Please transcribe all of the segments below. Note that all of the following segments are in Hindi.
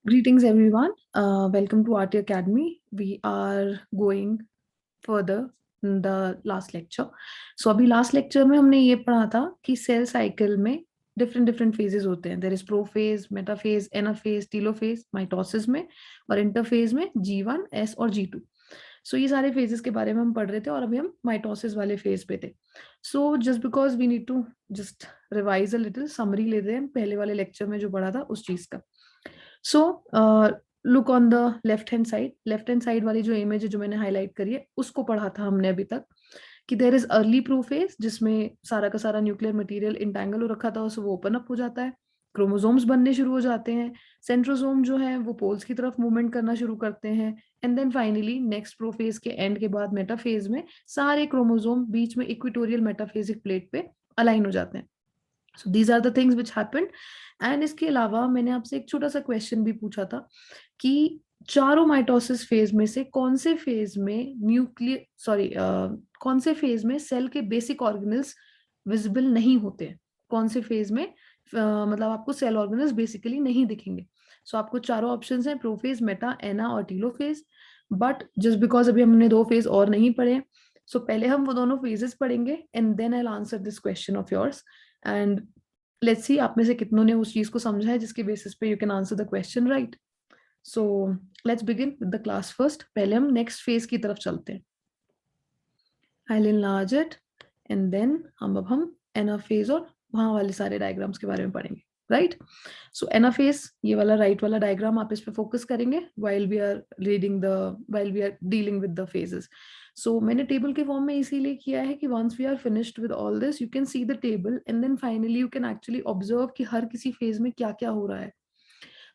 Greetings, everyone. Welcome to RT Academy. We are going further in the last lecture. So अभी last lecture में हमने ये पढ़ा था कि सेल साइकिल में डिफरेंट phases होते हैं. There is prophase, metaphase, anaphase, telophase, mitosis में और interphase में G1, S और G2. सो ये सारे phases के बारे में हम पढ़ रहे थे और अभी हम माइटोसिस वाले फेज पे थे. So just because we need to just revise a little summary लेते हैं पहले वाले लेक्चर में जो पढ़ा था उस चीज का. So look on the left hand side वाली जो इमेज है जो मैंने हाईलाइट करी है उसको पढ़ा था हमने अभी तक कि देर इज अर्ली प्रोफेज जिसमें सारा का सारा न्यूक्लियर मटेरियल इंटैंगल हो रखा था उससे वो ओपन अप हो जाता है, क्रोमोसोम्स बनने शुरू हो जाते हैं, सेंट्रोसोम जो है वो पोल्स की तरफ मूवमेंट करना शुरू करते हैं and then finally next prophase के एंड के बाद मेटाफेज में सारे क्रोमोसोम बीच में इक्वेटोरियल मेटाफेजिक प्लेट पे अलाइन हो जाते हैं. So these are the things which happened. And इसके अलावा मैंने आपसे एक छोटा सा क्वेश्चन भी पूछा था कि चारों माइटोसिस फेज में से कौन से फेज में कौन से फेज में सेल के बेसिक ऑर्गेनल्स विजिबल नहीं होते, कौन से फेज में मतलब आपको सेल ऑर्गेनल्स बेसिकली नहीं दिखेंगे. सो आपको चारों ऑप्शंस हैं, प्रोफेज, मेटा, एना और टीलोफेज. बट जस्ट बिकॉज अभी हमने दो फेज और नहीं पढ़े, सो पहले हम वो दोनों फेजेस पढ़ेंगे and then I answer this question of yours. And let's see आप में से कितनों ने उस चीज को समझा है जिसके बेसिस पे you can answer the question right. So let's begin with the class first. पहले हम नेक्स्ट फेज की तरफ चलते हैं. I will enlarge it and then अब हम एनाफेज और वहां वाले सारे डायग्राम्स के बारे में पढ़ेंगे राइट. सो एनाफेज ये वाला राइट वाला डायग्राम आप इस पे फोकस करेंगे while we are dealing with the phases. सो मैंने टेबल के फॉर्म में इसीलिए किया है कि once we are finished with all this you can see the table and then finally you can actually observe कि हर किसी फेज में क्या क्या हो रहा है.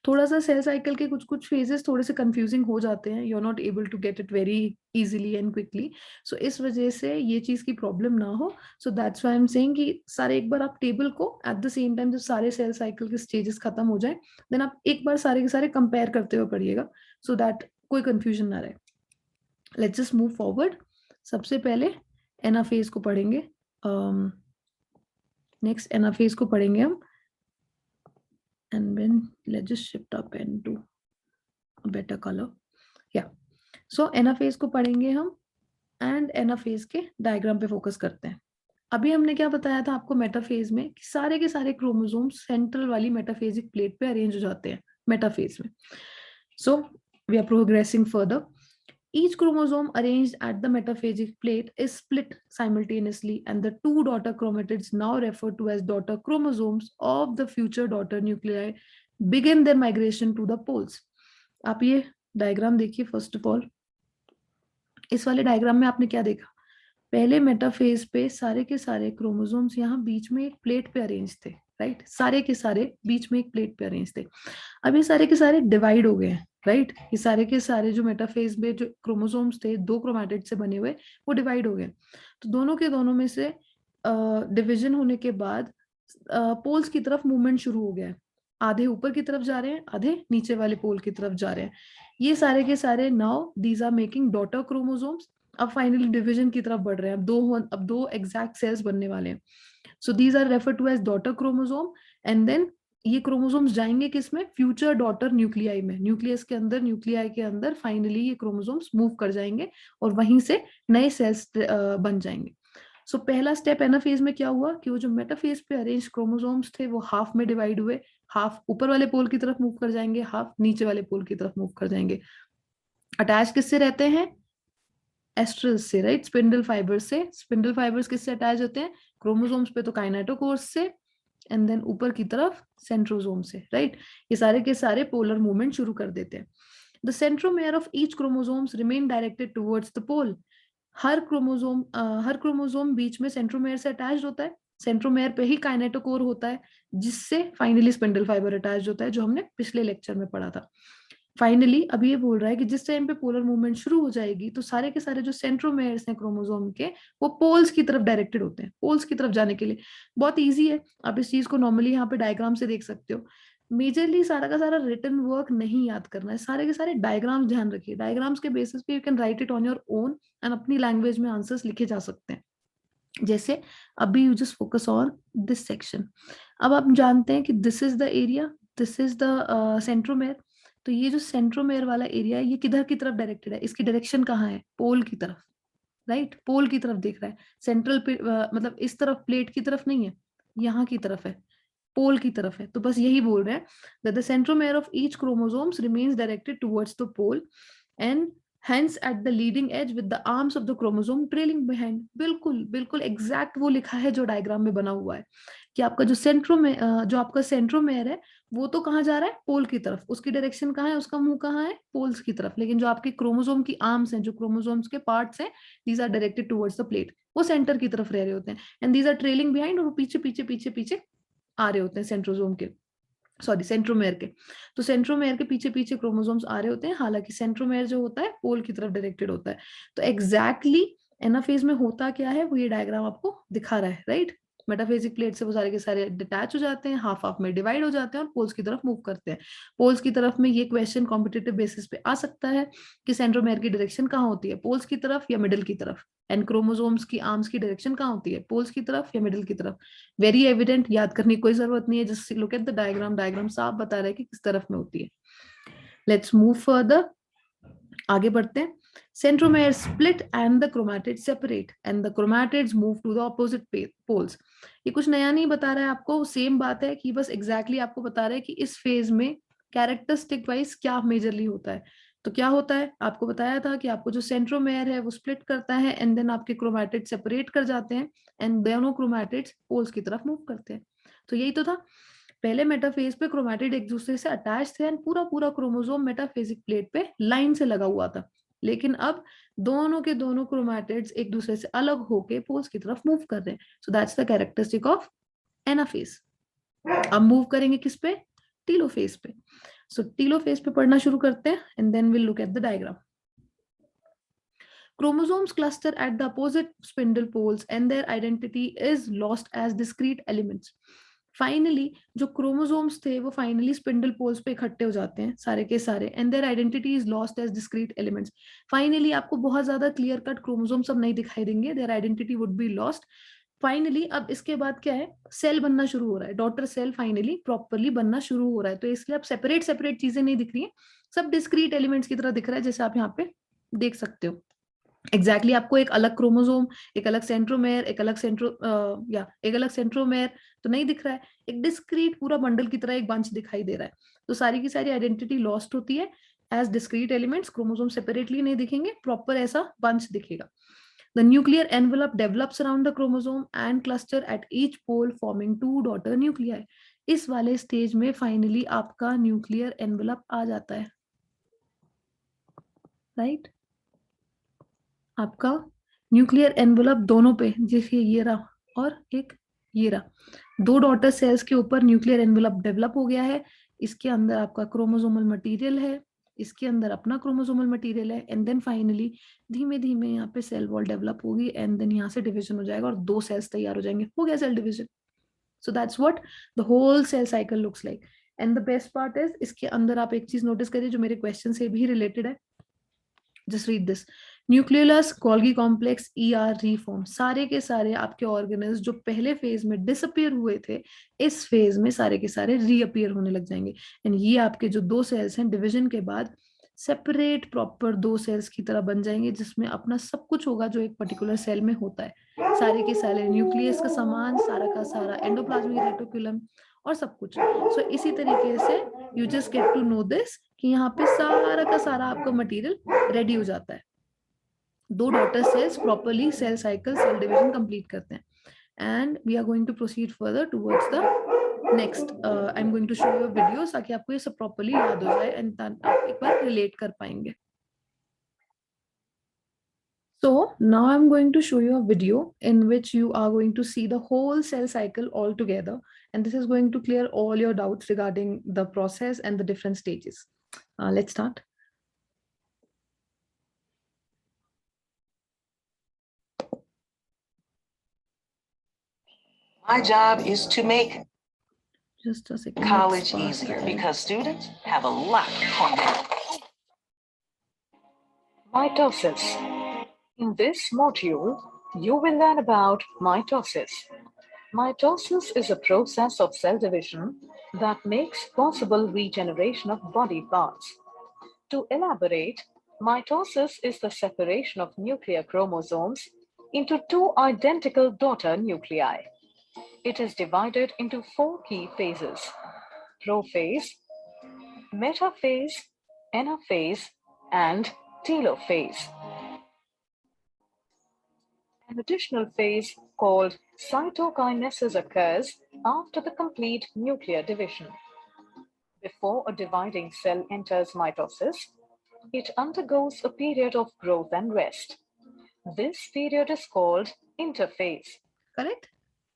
थोड़ा सा सेल साइकिल के कुछ कुछ फेजेस थोड़े से कंफ्यूजिंग हो जाते हैं, you are not able to get it very easily and quickly. So इस वजह से ये चीज की प्रॉब्लम ना हो, so that's why I am saying कि सारे एक बार आप टेबल को एट द सेम टाइम जब सारे सेल साइकिल के स्टेजेस खत्म हो जाए देन आप एक बार सारे के सारे कंपेयर करते हुए पढ़िएगा सो दैट कोई कंफ्यूजन ना रहे. Let's just move forward. सबसे पहले एनाफेज को पढ़ेंगे. नेक्स्ट एनाफेज को पढ़ेंगे हम and then let's just shift our pen to a better color. Yeah, so anaphase को पढ़ेंगे हम एंड एनाफेज के डायग्राम पे फोकस करते हैं. अभी हमने क्या बताया था आपको मेटाफेज में कि सारे के सारे क्रोमोसोम सेंट्रल वाली मेटाफेजिक प्लेट पे अरेंज हो जाते हैं मेटाफेज में. So we are progressing further. Each chromosome arranged at the metaphasic plate is split simultaneously, and the two daughter chromatids, now referred to as daughter chromosomes of the future daughter nuclei, begin their migration to the poles. आप ये डायग्राम देखिए. फर्स्ट ऑफ ऑल इस वाले डायग्राम में आपने क्या देखा, पहले मेटाफेज पे सारे के सारे क्रोमोसोम्स यहाँ बीच में एक प्लेट पे अरेंज थे राइट. सारे के सारे बीच में एक प्लेट पे अरेंज थे. अब ये सारे के सारे डिवाइड हो गए हैं राइट. ये सारे के सारे जो मेटाफेज में जो क्रोमोसोम्स थे दो क्रोमैटिड से बने हुए वो डिवाइड हो गए. तो दोनों के दोनों में से डिवीजन होने के बाद पोल्स की तरफ मूवमेंट शुरू हो गया है. आधे ऊपर की तरफ जा रहे हैं, आधे नीचे वाले पोल की तरफ जा रहे हैं. ये सारे के सारे now these are making daughter chromosomes. अब फाइनली डिवीजन की तरफ बढ़ रहे हैं. अब दो एग्जैक्ट सेल्स बनने वाले हैं. So these are refer to as daughter chromosome. And then ये क्रोमोसोम्स जाएंगे किसमें, फ्यूचर डॉटर न्यूक्लियाई में. न्यूक्लियस के अंदर, न्यूक्लियाई के अंदर फाइनली ये क्रोमोसोम्स मूव कर जाएंगे और वहीं से नए सेल्स बन जाएंगे. सो पहला स्टेप एनाफेज में क्या हुआ कि वो जो मेटाफेज पे अरेंज क्रोमोसोम्स थे वो हाफ में डिवाइड हुए. हाफ ऊपर वाले पोल की तरफ मूव कर जाएंगे, हाफ नीचे वाले पोल की तरफ मूव कर जाएंगे. अटैच किससे रहते हैं, एस्ट्रल्स से राइट, स्पिंडल फाइबर्स से. स्पिंडल फाइबर्स किससे अटैच होते हैं, क्रोमोसोम्स पे तो काइनेटोकोर्स से एंड देन ऊपर की तरफ सेंट्रोसोम से राइट. ये सारे के सारे पोलर मूवमेंट शुरू कर देते हैं. The centromere of each chromosomes remain directed towards the pole. हर क्रोमोसोम बीच में सेंट्रोमेयर से अटैच होता है. सेंट्रोमेयर पे ही काइनेटोकोर होता है जिससे फाइनली स्पिंडल फाइबर अटैच होता है जो हमने पिछले लेक्चर में पढ़ा था. फाइनली अब ये बोल रहा है कि जिस टाइम पे पोलर मूवमेंट शुरू हो जाएगी तो सारे के सारे जो सेंट्रोमेयर्स हैं क्रोमोसोम के वो पोल्स की तरफ डायरेक्टेड होते हैं, पोल्स की तरफ जाने के लिए. बहुत इजी है, आप इस चीज को नॉर्मली यहाँ पे डायग्राम से देख सकते हो. मेजरली सारा का सारा रिटन वर्क नहीं याद करना है, सारे के सारे डायग्राम्स ध्यान रखिए. डायग्राम्स के बेसिस पे you can write it on your own and अपनी लैंग्वेज में आंसर्स लिखे जा सकते हैं. जैसे अभी you just focus on this section. अब आप जानते हैं कि this is the area, this is the centromere. तो ये जो सेंट्रोमेयर वाला एरिया है ये किधर की तरफ डायरेक्टेड है, इसकी डायरेक्शन कहाँ है, पोल की तरफ, राइट, पोल की तरफ देख रहा है। सेंट्रल मतलब इस तरफ प्लेट की तरफ नहीं है, यहाँ की तरफ है, पोल की तरफ है। तो बस यही बोल रहे हैं that the centromere of each chromosomes remains directed towards the pole and hence at the leading edge with the arms of the chromosome trailing behind। बिल्कुल बिल्कुल एग्जैक्ट वो लिखा है जो डायग्राम में बना हुआ है कि आपका जो आपका सेंट्रोमेयर है वो तो कहाँ जा रहा है, पोल की तरफ, उसकी डायरेक्शन कहाँ है, उसका मुंह कहाँ है, पोल्स की तरफ। लेकिन जो आपके क्रोमोसोम की आर्म्स हैं, जो क्रोमोसोम्स के पार्ट्स हैं, these are directed towards the plate, वो सेंटर की तरफ रह रहे होते हैं, and these are trailing behind, और वो पीछे पीछे पीछे पीछे आ रहे होते हैं सेंट्रोसोम के, सॉरी सेंट्रोमेयर के। तो सेंट्रोमेयर के पीछे पीछे क्रोमोसोम्स आ रहे होते हैं, हालांकि सेंट्रोमेयर जो होता है पोल की तरफ डायरेक्टेड होता है। तो एग्जैक्टली एनाफेज में होता क्या है वो ये डायग्राम आपको दिखा रहा है, राइट। मेटाफेजिक प्लेट से वो सारे के सारे डिटैच हो जाते हैं, हाफ हाफ में डिवाइड हो जाते हैं और पोल्स की तरफ मूव करते हैं। पोल्स की तरफ में ये क्वेश्चन कॉम्पिटिटिव बेसिस पे आ सकता है कि सेंट्रोमेयर की डायरेक्शन कहाँ होती है, पोल्स की तरफ या मिडिल की तरफ, एंड क्रोमोसोम्स की आर्म्स की डायरेक्शन कहाँ होती है, पोल्स की तरफ या मिडिल की तरफ। वेरी एविडेंट, याद करने की कोई जरूरत नहीं है, just look at the diagram, diagram साफ बता रहा है कि किस तरफ में होती है। लेट्स मूव फर्दर, आगे बढ़ते हैं। Centromere split and the chromatids separate and the chromatids move to the opposite poles. ये कुछ नया नहीं बता रहा है आपको, सेम बात है कि बस एग्जैक्टली आपको बता रहा है कि इस फेज में कैरेक्टरिस्टिक वाइज क्या मेजरली होता है। तो क्या होता है, आपको बताया था कि आपको जो सेंट्रोमेयर है वो स्प्लिट करता है एंड देन आपके क्रोमैटिड सेपरेट कर जाते हैं एंड दोनों क्रोमैटिड्स पोल्स की तरफ मूव करते हैं। तो यही तो था, पहले मेटाफेज पे क्रोमैटिड एक दूसरे से अटैच थे एंड पूरा पूरा क्रोमोसोम मेटाफेजिक प्लेट पे लाइन से लगा हुआ था। लेकिन अब दोनों के दोनों क्रोमैटिड्स एक दूसरे से अलग होके पोल्स की तरफ मूव कर रहे हैं। So that's the characteristic of anaphase. अब मूव करेंगे किस पे, टीलोफेज पे। सो टीलोफेज पे पढ़ना शुरू करते हैं and then will look at the diagram. Chromosomes cluster at the opposite spindle poles and their identity is lost as discrete elements. Finally जो क्रोमोसोम्स थे वो फाइनली स्पिंडल पोल्स पे इकट्ठे हो जाते हैं सारे के सारे, and their identity is lost as discrete elements. Finally आपको बहुत ज्यादा क्लियर कट क्रोमोसोम सब नहीं दिखाई देंगे, their identity would be lost. Finally अब इसके बाद क्या है, सेल बनना शुरू हो रहा है, डॉटर सेल फाइनली प्रॉपरली बनना शुरू हो रहा है। तो इसलिए अब सेपरेट सेपरेट चीजें नहीं दिख रही है, सब डिस्क्रीट एलिमेंट्स की तरह दिख रहा है, जैसे आप यहाँ पे देख सकते हो। एग्जैक्टली आपको एक अलग क्रोमोसोम, एक अलग सेंट्रोमेयर, एक अलग सेंट्रोमेयर तो नहीं दिख रहा है, एक डिस्क्रीट पूरा बंडल की तरह एक बंच दिखाई दे रहा है। तो सारी की सारी आइडेंटिटी लॉस्ट होती है as discrete elements, chromosome separately नहीं दिखेंगे, प्रॉपर ऐसा बंच दिखेगा। The nuclear envelope develops around the chromosome and cluster at each pole forming two daughter nuclei। इस वाले स्टेज में फाइनली आपका न्यूक्लियर एनवेलप आ जाता है, राइट। आपका न्यूक्लियर एनवेलप दोनों पे, जैसे ये रहा और एक ये रहा, दो डॉटर सेल्स के ऊपर न्यूक्लियर एनवेलप डेवलप हो गया है। इसके अंदर आपका क्रोमोसोमल मटेरियल है, इसके अंदर अपना क्रोमोसोमल मटेरियल है, एंड देन फाइनली धीमे धीमे यहाँ पे सेल वॉल डेवलप होगी एंड देन यहाँ से डिवीजन हो जाएगा और दो सेल्स तैयार हो जाएंगे, हो गया cell division. So that's what the whole cell cycle looks like. And the best part is, इसके अंदर आप एक चीज नोटिस करिए जो मेरे क्वेश्चन से भी रिलेटेड है, just read this. Nucleolus, Golgi complex, ER, reform, सारे के सारे आपके ऑर्गेनल्स जो पहले फेज में डिसअपियर हुए थे, इस फेज में सारे के सारे रीअपियर होने लग जाएंगे। एंड ये आपके जो दो सेल्स हैं डिवीजन के बाद सेपरेट प्रॉपर दो सेल्स की तरह बन जाएंगे, जिसमें अपना सब कुछ होगा जो एक पर्टिकुलर सेल में होता है, सारे के सारे न्यूक्लियस का सामान, सारा का सारा एंडोप्लाज्मिक रेटिकुलम और सब कुछ। सो इसी तरीके से you just get to know this कि यहाँ पे सारा का सारा आपका मटेरियल रेडी हो जाता है, दो daughter cells properly cell cycle cell division complete करते हैं। And we are going to proceed further towards the next, I am going to show you video ताकि आपको ये सब प्रॉपरली याद हो जाए एंड आप एक बार रिलेट कर पाएंगे। So now I'm going to show you a video in which you are going to see the whole cell cycle all together, and this is going to clear all your doubts regarding the process and the different stages. Let's start. My job is to make just a second, college easier because students have a lot on them. Mitosis. In this module, you will learn about mitosis. Mitosis is a process of cell division that makes possible regeneration of body parts. To elaborate, mitosis is the separation of nuclear chromosomes into two identical daughter nuclei. It is divided into four key phases: prophase, metaphase, anaphase, and telophase. An additional phase called cytokinesis occurs after the complete nuclear division. Before a dividing cell enters mitosis, it undergoes a period of growth and rest. This period is called interphase. Correct?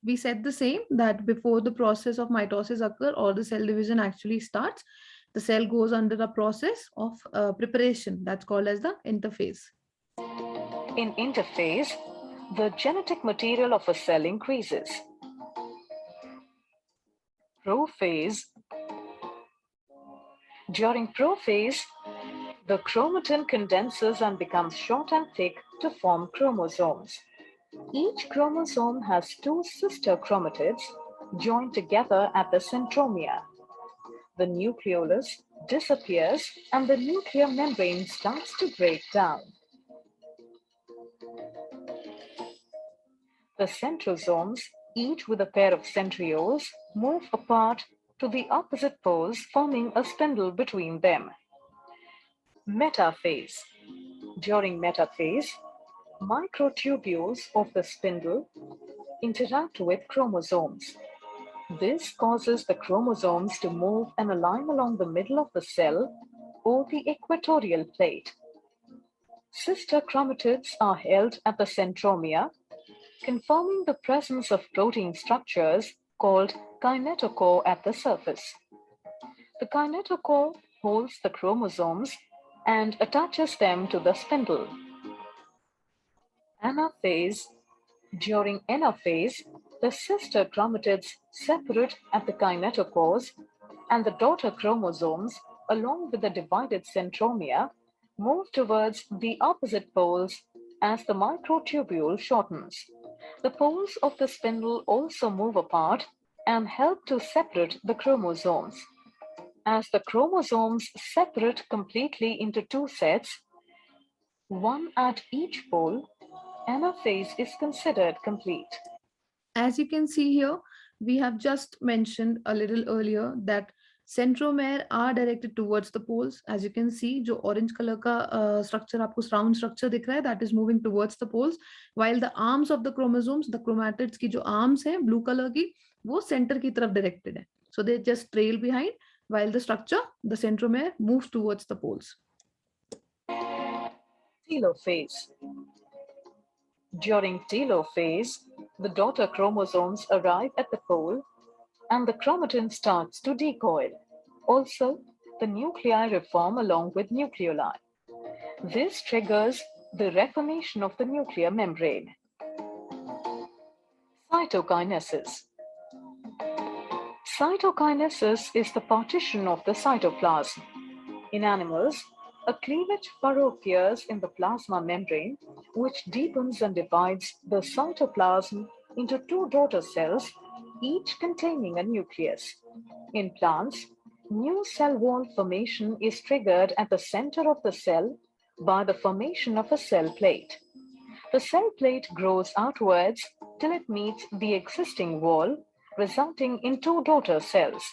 We said the same, that before the process of mitosis occur or the cell division actually starts, the cell goes under a process of preparation that's called as the interphase. In interphase, the genetic material of a cell increases. Prophase. During prophase, the chromatin condenses and becomes short and thick to form chromosomes. Each chromosome has two sister chromatids joined together at the centromere. The nucleolus disappears and the nuclear membrane starts to break down. The centrosomes, each with a pair of centrioles, move apart to the opposite poles, forming a spindle between them. Metaphase. During metaphase, microtubules of the spindle interact with chromosomes. This causes the chromosomes to move and align along the middle of the cell or the equatorial plate. Sister chromatids are held at the centromere, confirming the presence of protein structures called kinetochore at the surface. The kinetochore holds the chromosomes and attaches them to the spindle. Anaphase. During anaphase, the sister chromatids separate at the kinetochores, and the daughter chromosomes, along with the divided centromere, move towards the opposite poles as the microtubule shortens. The poles of the spindle also move apart and help to separate the chromosomes. As the chromosomes separate completely into two sets, one at each pole, anaphase is considered complete. As you can see here, we have just mentioned a little earlier that centromere are directed towards the poles. As you can see, जो orange color का structure आपको round structure दिख रहा है, that is moving towards the poles, while the arms of the chromosomes, the chromatids की जो arms है blue color की, वो center की तरफ directed है. So they just trail behind, while the structure, the centromere, moves towards the poles. Telophase. During telophase, the daughter chromosomes arrive at the pole and the chromatin starts to decoil. Also, the nuclei reform along with nucleoli. This triggers the reformation of the nuclear membrane. Cytokinesis. Cytokinesis is the partition of the cytoplasm. In animals, a cleavage furrow appears in the plasma membrane, which deepens and divides the cytoplasm into two daughter cells, each containing a nucleus. In plants, new cell wall formation is triggered at the center of the cell by the formation of a cell plate. The cell plate grows outwards till it meets the existing wall, resulting in two daughter cells.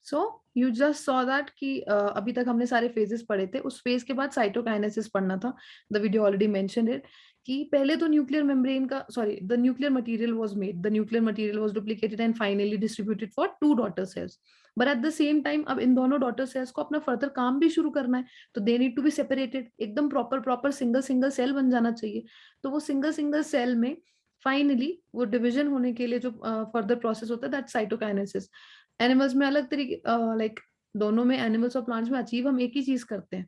So you just saw that कि अभी तक हमने सारे phases पढ़े थे, उस phase के बाद cytokinesis पढ़ना था. The video already mentioned it. कि पहले तो nuclear membrane का, sorry, the nuclear material was made, the nuclear material was duplicated and finally distributed for two daughter cells. But at the same time, अब इन दोनों daughter cells को अपना further काम भी शुरू करना है, तो they need to be separated. एकदम proper single cell बन जाना चाहिए. तो वो single cell में finally वो division होने के लिए जो further process होता है, that's cytokinesis. एनिमल्स में अलग तरीके लाइक दोनों में एनिमल्स और प्लांट्स में अचीव हम एक ही चीज करते हैं,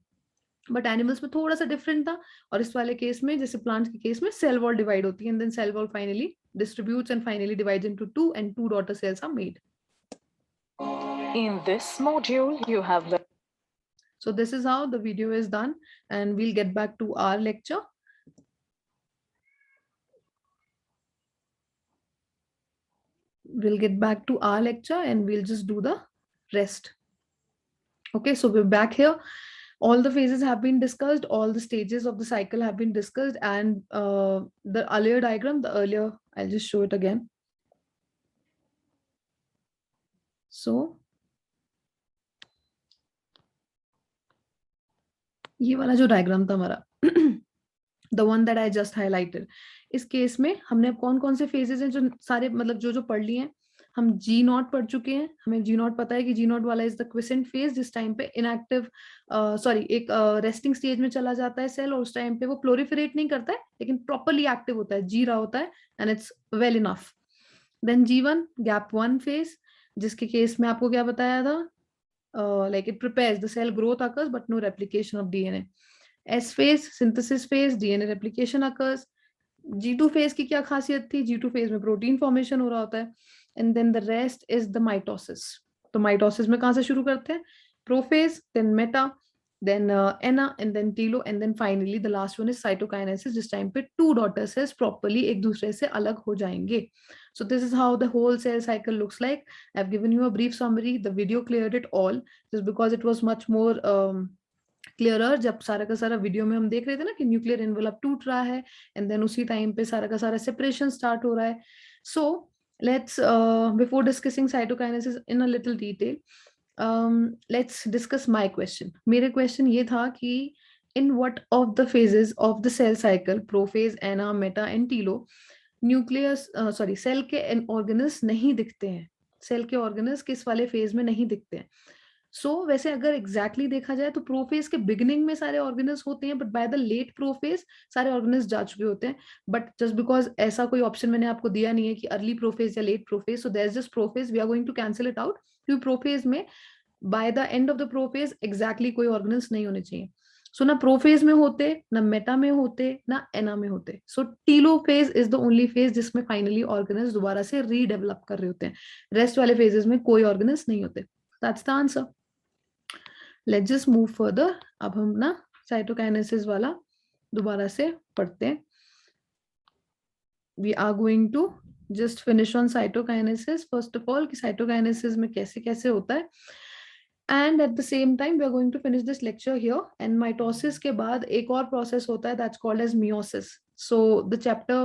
बट एनिमल्स में थोड़ा सा डिफरेंट था, और इस वाले केस में जैसे प्लांट्स के केस में सेल वॉल डिवाइड होती है and then cell wall finally distributes and finally divides into two and two daughter cells are made. In this module you have learned. So this is how the video is done and we'll get back to our lecture. we'll get back to our lecture and we'll just do the rest. Okay, so we're back here. All the phases have been discussed, all the stages of the cycle have been discussed, and the earlier diagram, I'll just show it again. So ये वाला जो डायग्राम था हमारा, the one that I just highlighted, इस केस में हमने अब कौन कौन से फेजेस हैं जो सारे मतलब जो पढ़ लिए हैं. हम G0 पढ़ चुके हैं, हमें G0 पता है कि G0 वाला इज द क्विसेंट फेज, जिस टाइम पे इनएक्टिव एक रेस्टिंग स्टेज में चला जाता है सेल, और उस टाइम पे वो प्लोरिफरेट नहीं करता है लेकिन प्रॉपर्ली एक्टिव होता है, जी रहा होता है, and it's well enough. Then G1 gap 1 phase, जिसके केस में आपको क्या बताया था, like it prepares, the cell growth occurs but no replication of DNA. S phase synthesis phase, DNA replication occurs. G2 phase की क्या खासियत थी, G2 phase में प्रोटीन फॉर्मेशन हो रहा होता है, and then the rest is the mitosis. तो माइटोसिस में कहाँ से शुरू करते हैं, prophase, then meta, then ana, and then telo, and then finally the last one is cytokinesis, जिस टाइम पे two daughter cells properly एक दूसरे से अलग हो जाएंगे. So this is how the whole cell cycle looks like. I've given you a brief summary. The video cleared it all just because it was much more clearer. जब सारा का सारा वीडियो में हम देख रहे थे ना कि न्यूक्लियर एनवेलप टूट रहा है, एंड देन उसी टाइम पे सारा का सारा सेपरेशन स्टार्ट हो रहा है. So let's before discussing cytokinesis in a little detail, let's discuss my question. मेरे क्वेश्चन ये था कि in what of the phases of the cell cycle, prophase, ana, meta and telo, nucleus cell के ऑर्गेनल्स नहीं दिखते हैं, सेल के ऑर्गेनल्स किस वाले फेज में नहीं दिखते हैं. वैसे अगर एग्जैक्टली देखा जाए तो प्रोफेज के बिगिनिंग में सारे ऑर्गेनल्स होते हैं, but by the late prophase सारे ऑर्गेनल्स जा चुके होते हैं. बट जस्ट बिकॉज ऐसा कोई ऑप्शन मैंने आपको दिया नहीं है कि अर्ली प्रोफेज या late prophase, so there is just prophase, we are going to cancel it out, क्योंकि प्रोफेज में by the end of the prophase exactly कोई ऑर्गेनल्स नहीं होने चाहिए. सो ना प्रोफेज में होते, ना मेटा में होते, ना एना में होते. So telophase is the only phase जिसमें फाइनली ऑर्गेनल्स दोबारा से रीडेवलप कर रहे होते हैं. रेस्ट वाले फेजेस में कोई ऑर्गेनल्स नहीं होते. That's the answer. Let's just move further. अब हम ना साइटोकाइनेसिस वाला दोबारा से पढ़ते हैं. We are going to just finish on cytokinesis. First of all कि साइटोकाइनेसिस में कैसे कैसे होता है, and at the same time we are going to finish this lecture here. And mitosis के बाद एक और process होता है, that's called as meiosis. So the chapter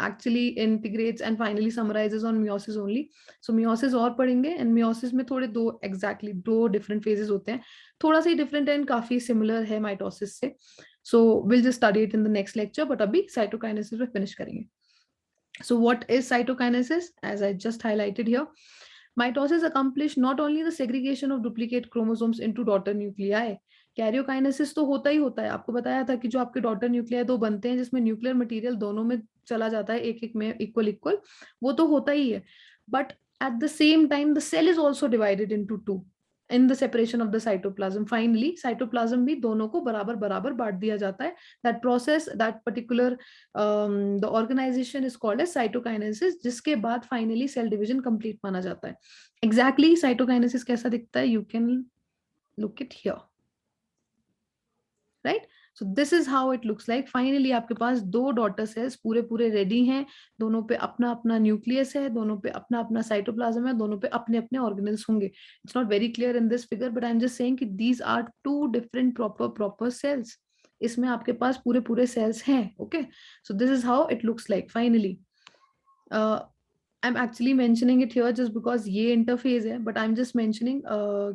actually integrates and finally summarizes on meiosis only. So meiosis और पढ़ेंगे, and meiosis में थोड़े दो different phases होते हैं, थोड़ा सा ही different and काफी similar है mitosis से. So we'll just study it in the next lecture, but अभी cytokinesis में finish करेंगे. So what is cytokinesis? As I just highlighted here, mitosis accomplishes not only the segregation of duplicate chromosomes into daughter nuclei. Karyokinesis तो होता ही होता है. आपको बताया था कि जो आपके डॉटर न्यूक्लियाई दो बनते हैं जिसमें न्यूक्लियर मटेरियल दोनों में चला जाता है, एक एक में इक्वल इक्वल, वो तो होता ही है. But at the same time the cell is also divided into two in the separation of the cytoplasm. Finally cytoplasm भी दोनों को बराबर बराबर बांट दिया जाता है. That process, that particular the organization is called as cytokinesis, जिसके बाद finally cell division complete माना जाता है. Exactly cytokinesis कैसा दिखता है, you can look it here, right? So this is how it looks like. Finally आपके पास दो डॉटर सेल्स पूरे रेडी हैं, दोनों पे अपना अपना न्यूक्लियस है, दोनों पे अपना अपना साइटोप्लाज्म है, दोनों पे अपने अपने ऑर्गेनल्स होंगे. It's not very clear in this figure, but I am just saying कि these are two different proper cells. इसमें आपके पास पूरे सेल्स हैं. Okay, so this is how it looks like finally. I am actually mentioning it here just because ये इंटरफेज है, but I am just mentioning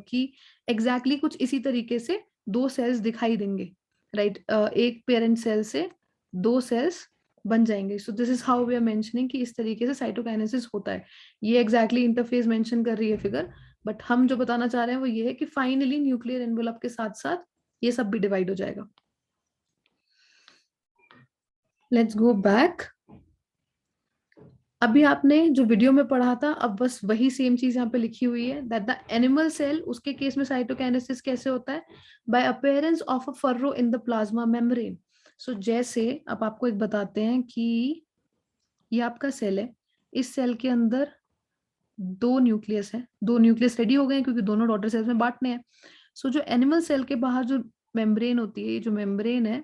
कि एग्जैक्टली कुछ इसी तरीके से दो सेल्स दिखाई देंगे, राइट? एक पेरेंट सेल से दो सेल्स बन जाएंगे. So this is how we are mentioning कि इस तरीके से साइटोकाइनेसिस होता है. ये एग्जैक्टली इंटरफेस मेंशन कर रही है फिगर, बट हम जो बताना चाह रहे हैं वो ये है कि फाइनली न्यूक्लियर एनवेलप के साथ साथ ये सब भी डिवाइड हो जाएगा. Let's go back. अभी आपने जो वीडियो में पढ़ा था, अब बस वही सेम चीज यहाँ पे लिखी हुई है, दैट द एनिमल सेल, उसके केस में साइटोकाइनेसिस कैसे होता है, by appearance of a furrow in the plasma membrane. So जैसे अब आपको एक बताते हैं कि ये आपका सेल है, इस सेल के अंदर दो न्यूक्लियस है, दो न्यूक्लियस रेडी हो गए क्योंकि दोनों डॉटर सेल्स में बांटने हैं. सो जो एनिमल सेल के बाहर जो मेम्ब्रेन होती है, ये जो मेम्ब्रेन है,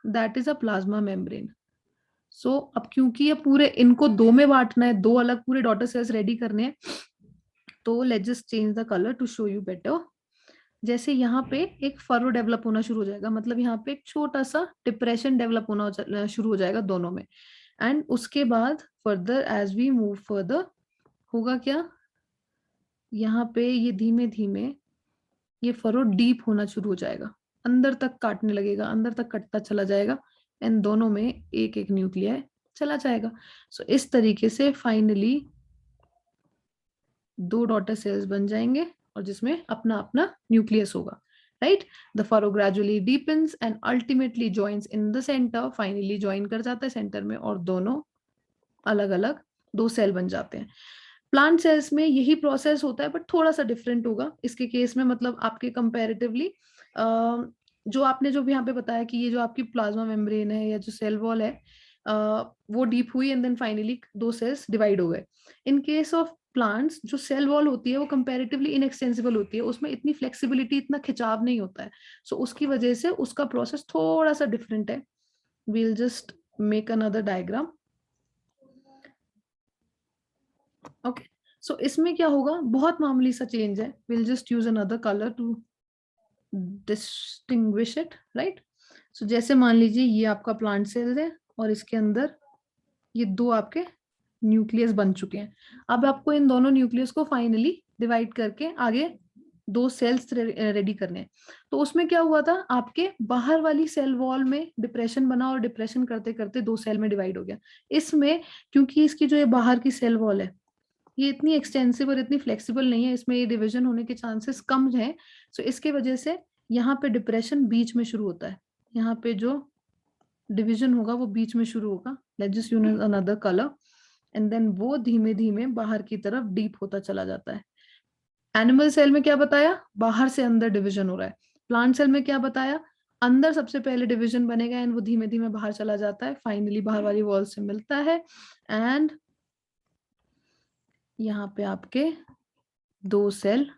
that is a plasma membrane. So अब क्योंकि ये पूरे इनको दो में बांटना है, दो अलग पूरे डॉटर सेल्स रेडी करने हैं, तो let's just change the colour to show you better. जैसे यहाँ पे एक फरो डेवलप होना शुरू हो जाएगा, मतलब यहाँ पे एक छोटा सा डिप्रेशन डेवलप होना शुरू हो जाएगा दोनों में। एंड उसके बाद further as we move further होगा क्या, यहाँ पे ये धीमे धीमे ये फरो डीप होना शुरू हो जाएगा, अंदर तक काटने लगेगा, अंदर तक कटता चला जाएगा, एंड दोनों में एक एक न्यूक्लियाई चला जाएगा। सो इस तरीके से फाइनली दो डॉटर सेल्स बन जाएंगे और जिसमें अपना अपना न्यूक्लियस होगा, right. The furrow gradually deepens and ultimately joins in the centre, finally join कर जाता है सेंटर में और दोनों अलग अलग दो सेल बन जाते हैं। प्लांट सेल्स में यही प्रोसेस होता है बट थोड़ा सा डिफरेंट होगा इसके केस में, मतलब आपके कंपैरेटिवली जो आपने जो भी यहाँ पे बताया कि ये जो आपकी प्लाज्मा मेम्ब्रेन है या जो सेल वॉल है वो डीप हुई एंड देन फाइनली दो सेल्स डिवाइड हो गए। इन केस ऑफ प्लांट्स जो सेल वॉल होती है वो कंपैरेटिवली इनएक्सटेंसिबल होती है, उसमें इतनी फ्लेक्सिबिलिटी, इतना खिंचाव नहीं होता है, सो उसकी वजह से उसका प्रोसेस थोड़ा सा डिफरेंट है। We'll just make another diagram. Okay, so इसमें क्या होगा, बहुत मामूली सा चेंज है। Will just use another colour to distinguish it, right. So जैसे मान लीजिए ये आपका प्लांट सेल है और इसके अंदर ये दो आपके न्यूक्लियस बन चुके हैं। अब आपको इन दोनों न्यूक्लियस को फाइनली डिवाइड करके आगे दो सेल्स रेडी करने हैं। तो उसमें क्या हुआ था, आपके बाहर वाली सेल वॉल में डिप्रेशन बना और डिप्रेशन करते करते दो सेल में डिवाइड हो गया। इसमें क्योंकि इसकी जो ये बाहर की सेल वॉल है ये इतनी एक्सटेंसिव और इतनी फ्लेक्सिबल नहीं है, इसमें ये डिवीजन होने के चांसेस कम हैं। सो इसके वजह से यहाँ पे डिप्रेशन बीच में शुरू होता है, यहाँ पे जो डिवीजन होगा वो बीच में शुरू होगा। Let's just use another colour and then वो धीमे धीमे बाहर की तरफ डीप होता चला जाता है। एनिमल सेल में क्या बताया, बाहर से अंदर डिवीजन हो रहा है। प्लांट सेल में क्या बताया, अंदर सबसे पहले डिवीजन बनेगा एंड वो धीमे धीमे बाहर चला जाता है, फाइनली बाहर वाली वॉल से मिलता है एंड यहाँ पे आपके दो सेल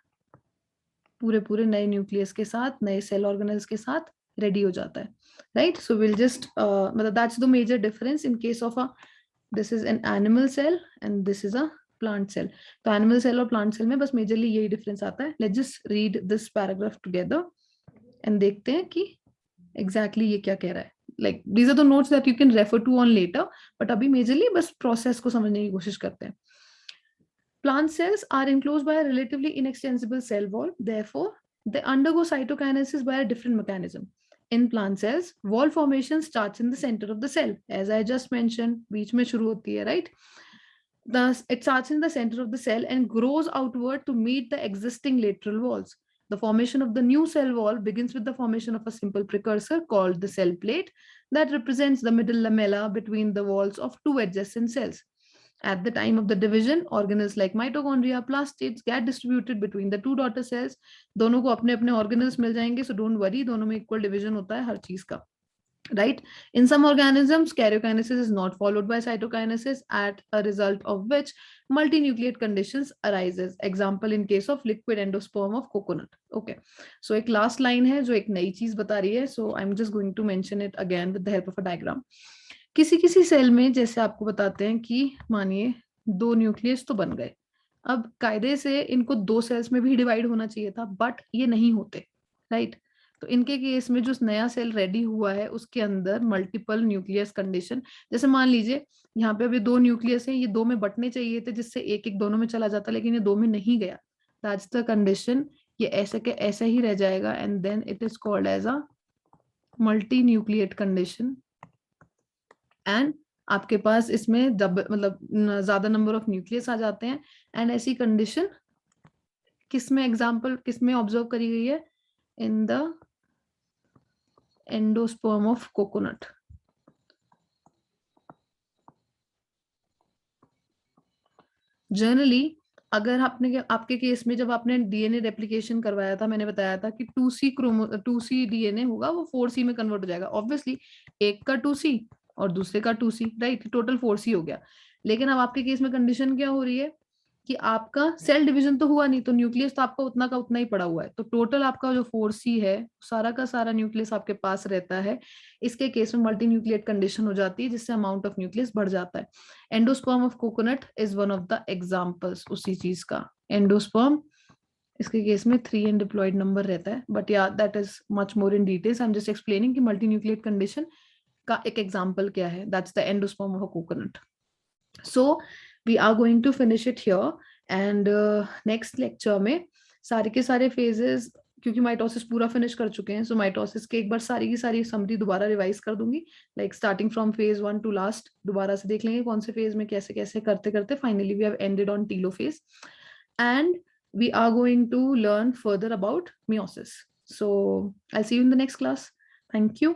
पूरे पूरे नए न्यूक्लियस के साथ, नए सेल ऑर्गेनेल्स के साथ रेडी हो जाता है, राइट। सो विल जस्ट मतलब that's the major difference in case of a this is an animal cell and this is a plant cell. तो एनिमल सेल और प्लांट सेल में बस मेजरली यही डिफरेंस आता है। Let's just read this paragraph together and देखते हैं कि एग्जैक्टली ये क्या कह रहा है। Like these are the notes that you can refer to on later, but अभी मेजरली बस प्रोसेस को समझने की कोशिश करते हैं। Plant cells are enclosed by a relatively inextensible cell wall. Therefore, they undergo cytokinesis by a different mechanism. In plant cells, wall formation starts in the center of the cell. As I just mentioned, बीच में शुरू होती है, right? Thus, it starts in the center of the cell and grows outward to meet the existing lateral walls. The formation of the new cell wall begins with the formation of a simple precursor called the cell plate that represents the middle lamella between the walls of two adjacent cells. At the time of the division, organelles like mitochondria, plastids get distributed between the two daughter cells. दोनों को अपने अपने organelles मिल जाएंगे, so don't worry, दोनों में equal division होता है हर चीज का, right? In some organisms, karyokinesis is not followed by cytokinesis, at a result of which multinucleate conditions arises. Example in case of liquid endosperm of coconut. Okay, so एक last line है जो एक नई चीज बता रही है, so I'm just going to mention it again with the help of a diagram. किसी किसी सेल में जैसे आपको बताते हैं कि मानिए दो न्यूक्लियस तो बन गए, अब कायदे से इनको दो सेल्स में भी डिवाइड होना चाहिए था बट ये नहीं होते, राइट। तो इनके केस में जो नया सेल रेडी हुआ है उसके अंदर मल्टीपल न्यूक्लियस कंडीशन, जैसे मान लीजिए यहाँ पे अभी दो न्यूक्लियस हैं, ये दो में बटने चाहिए थे जिससे एक एक दोनों में चला जाता, लेकिन ये दो में नहीं गया, दैट्स द कंडीशन, ये ऐसे के ऐसे ही रह जाएगा and then it is called as a multi nucleate condition. एंड आपके पास इसमें मतलब ज्यादा नंबर ऑफ न्यूक्लियस आ जाते हैं एंड ऐसी कंडीशन किसमें एग्जांपल किसमें ऑब्जर्व करी गई है, in the endosperm of coconut. Generally अगर आपके केस में जब आपने डीएनए रेप्लिकेशन करवाया था, मैंने बताया था कि 2C डीएनए होगा वो 4C में कन्वर्ट हो जाएगा। ऑब्वियसली एक का 2C और दूसरे का 2C, राइट, टोटल 4C हो गया। लेकिन अब आपके केस में कंडीशन क्या हो रही है कि आपका सेल डिवीजन तो हुआ नहीं, तो न्यूक्लियस तो आपका उतना का उतना ही पड़ा हुआ है, तो टोटल आपका जो 4C है सारा का सारा न्यूक्लियस आपके पास रहता है। इसके केस में मल्टी न्यूक्लिएट कंडीशन हो जाती है, जिससे अमाउंट ऑफ न्यूक्लियस बढ़ जाता है। Endosperm of coconut is one of the examples उसी चीज का। एंडोस्पर्म, इसके केस में 3 एंड डिप्लॉयड नंबर रहता है, बट या that is much more in details, I am just explaining कि मल्टी न्यूक्लिएट कंडीशन का एक एग्जाम्पल क्या है, that's the endosperm of a coconut. So we are going to finish it here, and next lecture में सारे के सारे फेजेस, क्योंकि माइटोसिस पूरा फिनिश कर चुके हैं, सो माइटोसिस के एक बार सारी की सारी समरी दोबारा रिवाइज कर दूंगी, like starting from phase 1 to last दोबारा से देख लेंगे कौन से फेज में कैसे कैसे करते करते finally we have ended on telophase, and we are going to learn further about meiosis. So I'll see you in the next class. Thank you.